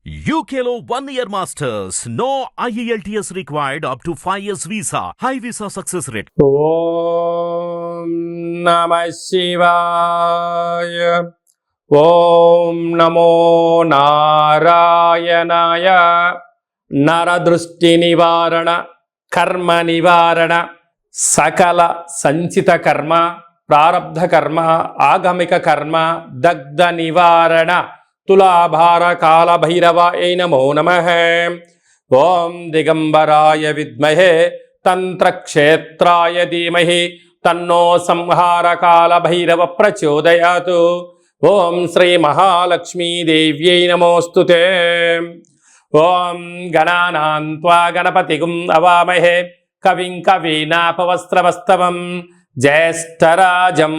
UKLO 1 year masters. No IELTS required up to 5 years visa. High visa success rate. ఓం నమః శివాయ. ఓం నమో నారాయణాయ. నరదృష్టి నివారణ, కర్మ నివారణ, సకల సంచిత కర్మ, ప్రారబ్ధ కర్మ, ఆగమిక కర్మ, దగ్ధ నివారణ, తులాభార కాల భైరవాయ నమో నమః. ఓం దిగంబరాయ విద్మహే తంత్రక్షేత్రాయ ధీమహి తన్నో సంహార కాల భైరవ ప్రచోదయాత్. ఓం శ్రీ మహాలక్ష్మీదేవ్యై నమోస్తుతే. ఓం గణానాం త్వా గణపతిగుం అవామహే కవిం కవీనాపవస్త్రవస్తవం జ్యేష్ఠరాజం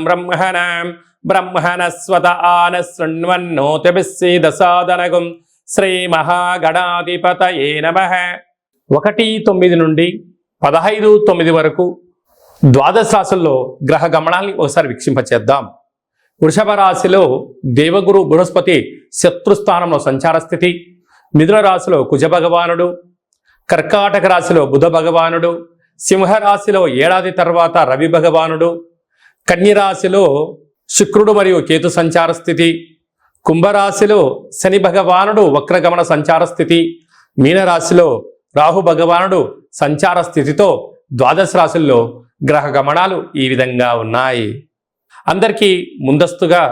బ్రహ్మణస్వత ఆన శృణ్వన్నోతిభిస్సీదసాదనగుం. శ్రీ మహాగణాధిపతయే నమః. 1-9 నుండి 15-9 వరకు ద్వాదశ రాశుల్లో గ్రహ గమనాల్ని ఒకసారి వీక్షింపచేద్దాం. వృషభ రాశిలో దేవగురు బృహస్పతి శత్రుస్థానంలో సంచార స్థితి, మిథున రాశిలో కుజ భగవానుడు, కర్కాటక రాశిలో బుధ భగవానుడు, సింహరాశిలో ఏడాది తర్వాత రవి భగవానుడు, కన్యరాశిలో శుక్రుడు మరియు కేతు సంచార స్థితి, కుంభరాశిలో శని భగవానుడు వక్రగమన సంచార స్థితి, మీనరాశిలో రాహు భగవానుడు సంచార స్థితితో ద్వాదశ రాశుల్లో గ్రహ గమనాలు ఈ విధంగా ఉన్నాయి. అందరికీ ముందస్తుగా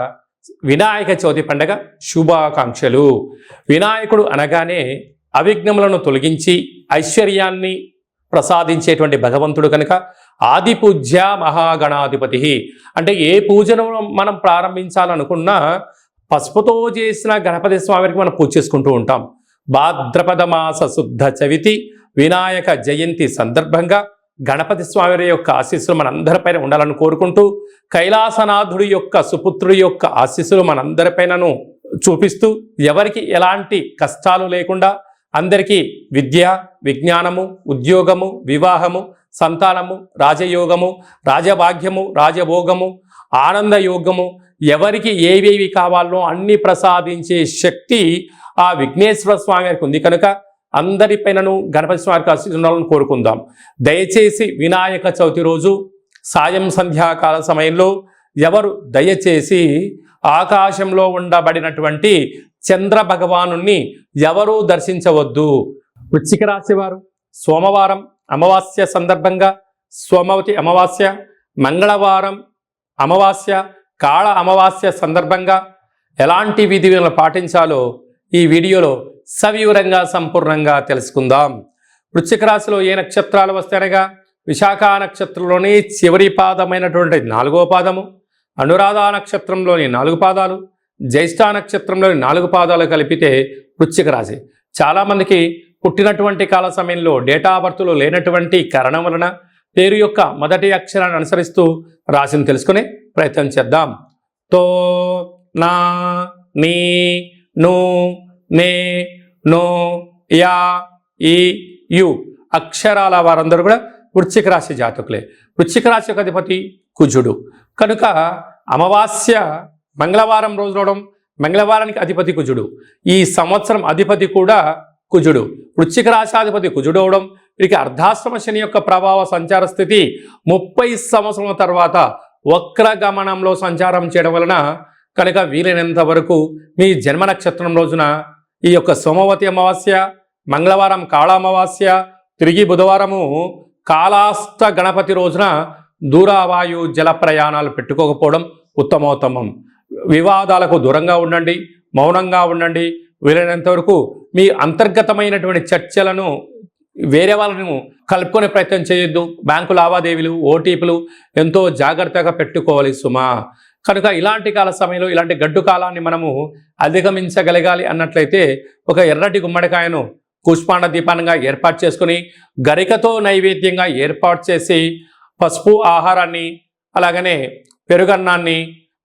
వినాయక చవితి పండగ శుభాకాంక్షలు. వినాయకుడు అనగానే అవిఘ్నములను తొలగించి ఐశ్వర్యాన్ని ప్రసాదించేటువంటి భగవంతుడు కనుక ఆది పూజ్య మహాగణాధిపతి. అంటే ఏ పూజను మనం ప్రారంభించాలనుకున్నా పసుపుతో చేసిన గణపతి స్వామికి మనం పూజ చేసుకుంటూ ఉంటాం. భాద్రపద మాస శుద్ధ చవితి వినాయక జయంతి సందర్భంగా గణపతి స్వామి యొక్క ఆశీస్సులు మనందరిపైన ఉండాలని కోరుకుంటూ, కైలాసనాథుడి యొక్క సుపుత్రుడి యొక్క ఆశీస్సులు మనందరిపైనను చూపిస్తూ, ఎవరికి ఎలాంటి కష్టాలు లేకుండా అందరికీ విద్య, విజ్ఞానము, ఉద్యోగము, వివాహము, సంతానము, రాజయోగము, రాజభాగ్యము, రాజభోగము, ఆనందయోగము, ఎవరికి ఏవేవి కావాలో అన్ని ప్రసాదించే శక్తి ఆ విఘ్నేశ్వర స్వామి వారికి ఉంది కనుక అందరిపైనను గణపతి స్వామికి ఆశీస్సులను కోరుకుందాం. దయచేసి వినాయక చవితి రోజు సాయం సంధ్యాకాల సమయంలో ఎవరు దయచేసి ఆకాశంలో ఉండబడినటువంటి చంద్ర భగవాను ఎవరూ దర్శించవద్దు. వృశ్చిక రాశి వారు సోమవారం అమావాస్య సందర్భంగా సోమవతి అమావాస్య, మంగళవారం అమావాస్య, కాళ అమావాస్య సందర్భంగా ఎలాంటి విధులను పాటించాలో ఈ వీడియోలో సవివరంగా సంపూర్ణంగా తెలుసుకుందాం. వృశ్చిక రాశిలో ఏ నక్షత్రాలు వస్తాయనగా విశాఖ నక్షత్రంలోని చివరి పాదమైనటువంటి 4వ పాదము, అనురాధ నక్షత్రంలోని 4 పాదాలు, జ్యేష్ఠ నక్షత్రంలోని 4 పాదాలు కలిపితే వృశ్చిక రాశి. చాలామందికి పుట్టినటువంటి కాల సమయంలో డేటా ఆఫ్ బర్త్లో లేనటువంటి కారణం వలన పేరు యొక్క మొదటి అక్షరాన్ని అనుసరిస్తూ రాశిని తెలుసుకునే ప్రయత్నం చేద్దాం. తో, నా, నీ, ను, నే, నో, యా, ఈ, యు అక్షరాల వారందరూ కూడా వృశ్చిక రాశి జాతకులే. వృశ్చిక రాశి యొక్క అధిపతి కుజుడు కనుక అమావాస్య మంగళవారం రోజు రావడం, మంగళవారానికి అధిపతి కుజుడు. ఈ సంవత్సరం అధిపతి కూడా కుజుడు. వృశ్చిక రాశాధిపతి కుజుడు అవడం, వీరికి అర్ధాశ్రమ శని యొక్క ప్రభావ సంచార స్థితి 30 సంవత్సరాల తర్వాత వక్ర గమనంలో సంచారం చేయడం వలన కనుక వీలైనంత వరకు మీ జన్మ నక్షత్రం రోజున ఈ యొక్క సోమవతి అమావాస్య, మంగళవారం కాళ అమావాస్య, తిరిగి బుధవారము కాళాస్త గణపతి రోజున దూరవాయు జల ప్రయాణాలు పెట్టుకోకపోవడం ఉత్తమోత్తమం. వివాదాలకు దూరంగా ఉండండి, మౌనంగా ఉండండి. వీలైనంత వరకు మీ అంతర్గతమైనటువంటి చర్చలను వేరే వాళ్ళను కలుపుకునే ప్రయత్నం చేయొద్దు. బ్యాంకు లావాదేవీలు, ఓటీపీలు ఎంతో జాగ్రత్తగా పెట్టుకోవాలి సుమా. కనుక ఇలాంటి కాల సమయంలో ఇలాంటి గడ్డు కాలాన్ని మనము అధిగమించగలగాలి అన్నట్లయితే ఒక ఎర్రటి గుమ్మడికాయను కూష్మాండ దీపానంగా ఏర్పాటు చేసుకుని గరికతో నైవేద్యంగా ఏర్పాటు చేసి పసుపు ఆహారాన్ని అలాగనే పెరుగన్నాన్ని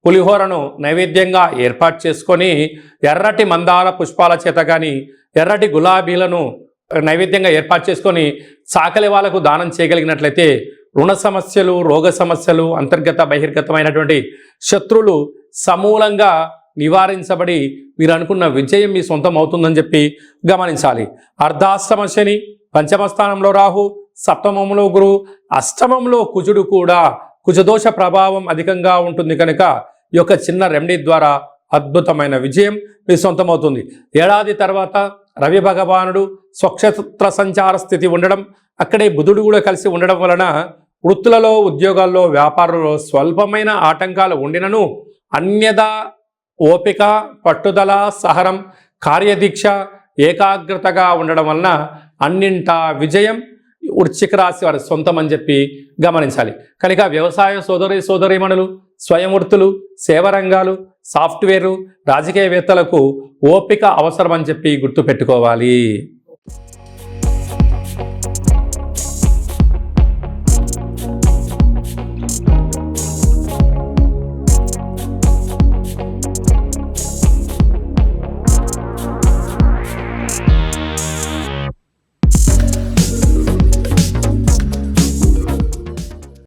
పులిహోరను నైవేద్యంగా ఏర్పాటు చేసుకొని ఎర్రటి మందార పుష్పాల చేత కానీ ఎర్రటి గులాబీలను నైవేద్యంగా ఏర్పాటు చేసుకొని సాకలి వాళ్ళకు దానం చేయగలిగినట్లయితే రుణ సమస్యలు, రోగ సమస్యలు, అంతర్గత బహిర్గతమైనటువంటి శత్రువులు సమూలంగా నివారించబడి మీరు అనుకున్న విజయం మీ సొంతం అవుతుందని చెప్పి గమనించాలి. అర్ధాష్టమ శని, పంచమ స్థానంలో రాహు, సప్తమంలో గురువు, అష్టమంలో కుజుడు కూడా కుజదోష ప్రభావం అధికంగా ఉంటుంది కనుక ఈ యొక్క చిన్న రెమెడీ ద్వారా అద్భుతమైన విజయం మీ సొంతమవుతుంది. ఏడాది తర్వాత రవి భగవానుడు స్వక్షేత్ర సంచార స్థితి ఉండడం, అక్కడే బుధుడు కూడా కలిసి ఉండడం వలన వృత్తులలో, ఉద్యోగాల్లో, వ్యాపారంలో స్వల్పమైన ఆటంకాలు ఉండినను అన్యదా ఓపిక, పట్టుదల, సహనం, కార్యదీక్ష, ఏకాగ్రతగా ఉండడం వలన అన్నింటా విజయం వృశ్చిక రాశి వారి సొంతం అని చెప్పి గమనించాలి. కనుక వ్యవసాయ సోదరీమణులు, స్వయం వృత్తులు, సేవ రంగాలు, సాఫ్ట్వేరు, రాజకీయవేత్తలకు ఓపిక అవసరం అని చెప్పి గుర్తుపెట్టుకోవాలి.